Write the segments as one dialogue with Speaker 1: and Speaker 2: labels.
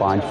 Speaker 1: 5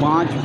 Speaker 1: 5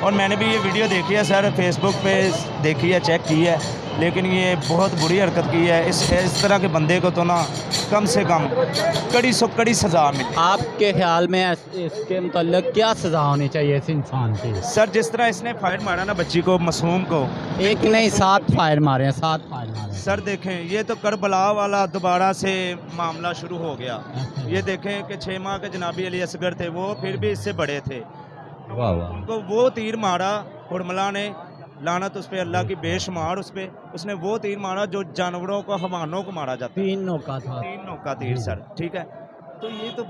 Speaker 2: اور میں نے بھی یہ ویڈیو دیکھی ہے سر، فیس بک پہ دیکھی ہے، چیک کی ہے، لیکن یہ بہت بری حرکت کی ہے. اس طرح کے بندے کو تو نا کم سے کم کڑی سزا ملے.
Speaker 1: آپ کے خیال میں اس کے متعلق کیا سزا ہونی چاہیے اس انسان کی؟
Speaker 2: سر جس طرح اس نے فائر مارا نا بچی کو، معصوم کو،
Speaker 1: ایک نہیں 7 فائر مارے ہیں، 7 فائر مارے ہیں.
Speaker 2: سر دیکھیں یہ تو کربلا والا دوبارہ سے معاملہ شروع ہو گیا. یہ دیکھیں کہ 6 ماہ کے جنابی علی اصغر تھے، وہ پھر بھی اس سے بڑے تھے.
Speaker 1: واہ واہ.
Speaker 2: ان کو وہ تیر مارا ہرملا نے، لعنت اس پہ اللہ کی بے شمار اس پہ، اس نے وہ تیر مارا جو جانوروں کو، حیوانوں کو مارا جاتا ہے.
Speaker 1: 3 نوکا تھا.
Speaker 2: 3 نوکا تیر سر، ٹھیک ہے. تو یہ تو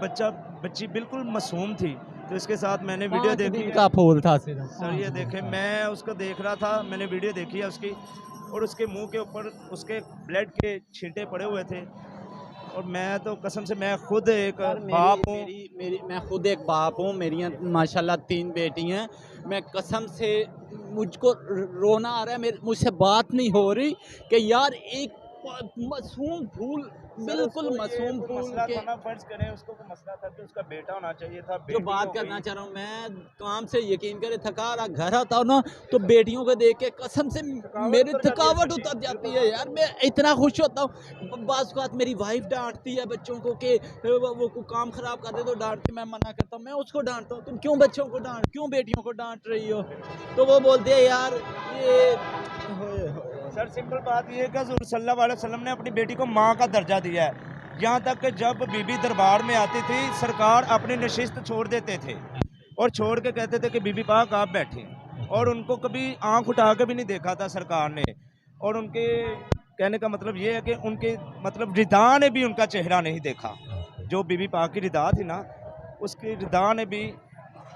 Speaker 2: بچی بالکل معصوم تھی. تو اس کے ساتھ میں نے ویڈیو دیکھی
Speaker 1: کا پھول تھا صرف.
Speaker 2: سر. یہ دیکھیں میں اس کو دیکھ رہا تھا، میں نے ویڈیو دیکھی ہے اس کی، اور اس کے منہ کے اوپر اس کے بلڈ کے چھینٹے پڑے ہوئے تھے. اور میں تو قسم سے، میں خود ایک باپ ہوں.
Speaker 1: میں خود ایک باپ ہوں، میری ماشاءاللہ 3 بیٹی ہیں. میں قسم سے مجھ کو رونا آ رہا ہے، مجھ سے بات نہیں ہو رہی کہ یار ایک معصوم پھول، بالکل معصوم پھول کے
Speaker 2: فرض کریں اس کو کوئی مسئلہ تھا کہ اس کا بیٹا ہونا چاہیے تھا.
Speaker 1: جو بات کرنا چاہ رہا ہوں میں، کام سے یقین کرے تھکا رہا گھر آتا ہوں نا تو بیٹیوں کو دیکھ کے قسم سے میری تھکاوٹ اتر جاتی ہے یار. میں اتنا خوش ہوتا ہوں. بعض اوقات میری وائف ڈانٹتی ہے بچوں کو کہ وہ کام خراب کر دے تو ڈانٹتی، میں منع کرتا ہوں. میں اس کو ڈانٹتا ہوں، تم کیوں بچوں کو کیوں بیٹیوں کو ڈانٹ رہی ہو؟ تو وہ بولتے ہیں یار یہ
Speaker 2: سر سمپل بات یہ ہے کہ حضور صلی اللہ علیہ وسلم نے اپنی بیٹی کو ماں کا درجہ دیا ہے. یہاں تک کہ جب بی بی دربار میں آتی تھی، سرکار اپنی نشست چھوڑ دیتے تھے اور چھوڑ کے کہتے تھے کہ بی بی پاک آپ بیٹھیں. اور ان کو کبھی آنکھ اٹھا کے بھی نہیں دیکھا تھا سرکار نے. اور ان کے کہنے کا مطلب یہ ہے کہ ان کے مطلب ردا نے بھی ان کا چہرہ نہیں دیکھا. جو بی بی پاک کی ردا تھی نا، اس کی ردا نے بھی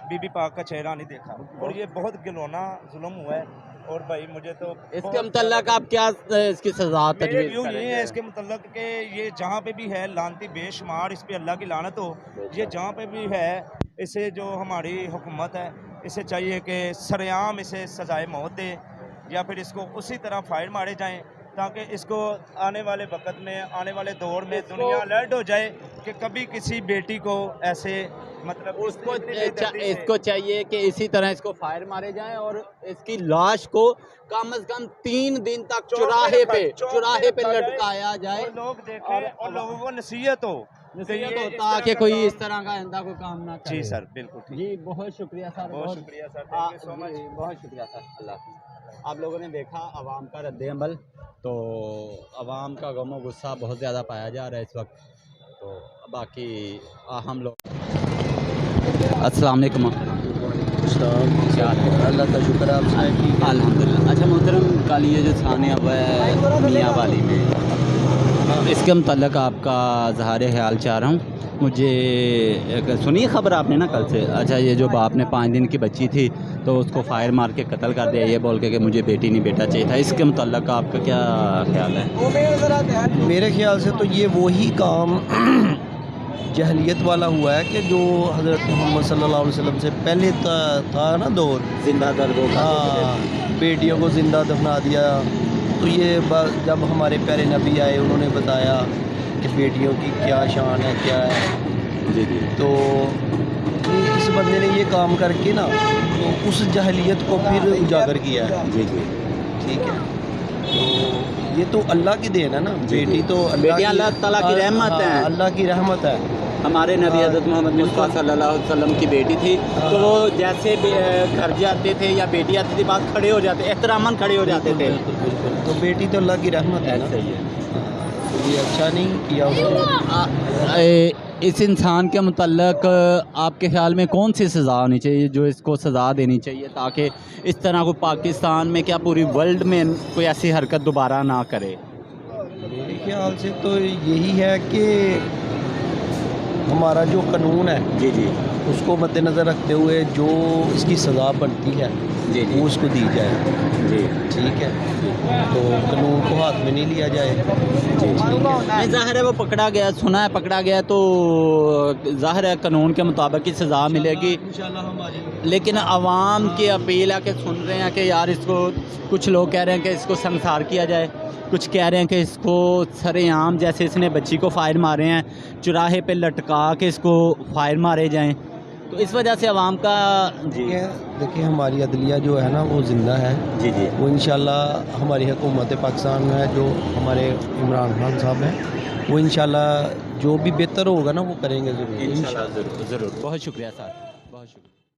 Speaker 2: بی بی پاک کا چہرہ نہیں دیکھا. اور یہ بہت گلونا ظلم ہوا ہے. اور بھائی مجھے تو
Speaker 1: اس کے متعلق آپ کیا اس کی سزا تجویز
Speaker 2: یوں
Speaker 1: کریں
Speaker 2: یہ
Speaker 1: گے؟
Speaker 2: ہے اس کے متعلق کہ یہ جہاں پہ بھی ہے لعنتی بے شمار، اس پہ اللہ کی لعنت ہو. یہ جہاں پہ بھی ہے، اسے جو ہماری حکومت ہے اسے چاہیے کہ سرعام اسے سزائے موت دے، یا پھر اس کو اسی طرح فائر مارے جائیں تاکہ اس کو آنے والے وقت میں، آنے والے دور میں دنیا الرٹ ہو جائے کہ کبھی کسی بیٹی کو ایسے مطلب
Speaker 1: اس کو چاہیے کہ اسی طرح اس کو فائر مارے جائیں اور اس کی لاش کو کم از کم 3 دن تک چوراہے پہ لٹکایا جائے.
Speaker 2: اور لوگ دیکھیں اور لوگوں کو نصیحت ہو
Speaker 1: تاکہ کوئی اس طرح کا آئندہ کوئی کام نہ کرے.
Speaker 2: جی سر بالکل.
Speaker 1: جی بہت شکریہ سر.
Speaker 2: بہت شکریہ سر. تھینک یو سو مچ.
Speaker 1: بہت شکریہ سر. اللہ حافظ. آپ لوگوں نے دیکھا عوام کا رد عمل، تو عوام کا غم و غصہ بہت زیادہ پایا جا رہا ہے اس وقت. تو باقی ہم لوگ السلام علیکم.
Speaker 3: اللہ کا شکر ہے. آپ سے ٹھیک ہے
Speaker 1: الحمدللہ. اچھا محترم، کل یہ جو تھانے ہوا ہے میاں والی میں، اس کے متعلق آپ کا اظہار خیال چاہ رہا ہوں. مجھے سنی خبر آپ نے نا کل سے؟ اچھا، یہ جو باپ نے 5 دن کی بچی تھی تو اس کو فائر مار کے قتل کر دیا، یہ بول کے کہ مجھے بیٹی نہیں بیٹا چاہیے تھا. اس کے متعلق آپ کا کیا خیال ہے؟
Speaker 3: میرے خیال سے تو یہ وہی کام جہلیت والا ہوا ہے کہ جو حضرت محمد صلی اللہ علیہ وسلم سے پہلے تھا نا دور،
Speaker 1: زندہ درگو کا.
Speaker 3: بیٹیوں کو زندہ دفنا دیا. تو یہ جب ہمارے پیارے نبی آئے انہوں نے بتایا کہ بیٹیوں کی کیا شان ہے، کیا ہے.
Speaker 1: جی جی.
Speaker 3: تو اس بندے نے یہ کام کر کے نا تو اس جہلیت کو پھر اجاگر کیا ہے.
Speaker 1: جی جی.
Speaker 3: ٹھیک ہے. تو یہ تو اللہ کی دین ہے نا. بیٹی تو
Speaker 1: اللہ تعالیٰ کی رحمت ہے.
Speaker 3: اللہ کی رحمت ہے.
Speaker 1: ہمارے نبی حضرت محمد مصطفیٰ صلی اللہ علیہ وسلم کی بیٹی تھی، تو وہ جیسے گھر جاتے تھے یا بیٹی آتی تھی بات کھڑے ہو جاتے، احتراماً کھڑے ہو جاتے تھے.
Speaker 3: بالکل. تو بیٹی تو اللہ کی رحمت ہے نا.
Speaker 1: صحیح ہے.
Speaker 3: یہ اچھا نہیں کیا اس نے.
Speaker 1: اس انسان کے متعلق آپ کے خیال میں کون سی سزا ہونی چاہیے، جو اس کو سزا دینی چاہیے تاکہ اس طرح کو پاکستان میں کیا پوری ورلڈ میں کوئی ایسی حرکت دوبارہ نہ کرے؟
Speaker 3: میرے خیال سے تو یہی ہے کہ ہمارا جو قانون ہے،
Speaker 1: جی جی،
Speaker 3: اس کو مد نظر رکھتے ہوئے جو اس کی سزا بنتی ہے
Speaker 1: جی جی
Speaker 3: وہ اس کو دی جائے.
Speaker 1: جی
Speaker 3: ٹھیک ہے, تو قانون کو ہاتھ میں نہیں لیا جائے.
Speaker 1: نہیں, ظاہر ہے وہ پکڑا گیا, سنا ہے پکڑا گیا تو ظاہر ہے قانون کے مطابق ہی سزا ملے گی. لیکن عوام کی اپیل ہے کہ سن رہے ہیں کہ یار اس کو, کچھ لوگ کہہ رہے ہیں کہ اس کو سنسار کیا جائے, کچھ کہہ رہے ہیں کہ اس کو سر عام جیسے اس نے بچی کو فائر مارے ہیں چراہے پہ لٹکا کے اس کو فائر مارے جائیں, تو اس وجہ سے عوام کا. جی
Speaker 3: دیکھیں ہماری عدلیہ جو ہے نا وہ زندہ ہے.
Speaker 1: جی جی
Speaker 3: وہ انشاءاللہ ہماری حکومت پاکستان ہے جو ہمارے عمران خان صاحب ہیں, وہ انشاءاللہ جو بھی بہتر ہوگا نا وہ کریں گے ضرور.
Speaker 1: انشاءاللہ ضرور ضرور. بہت شکریہ سر, بہت شکریہ.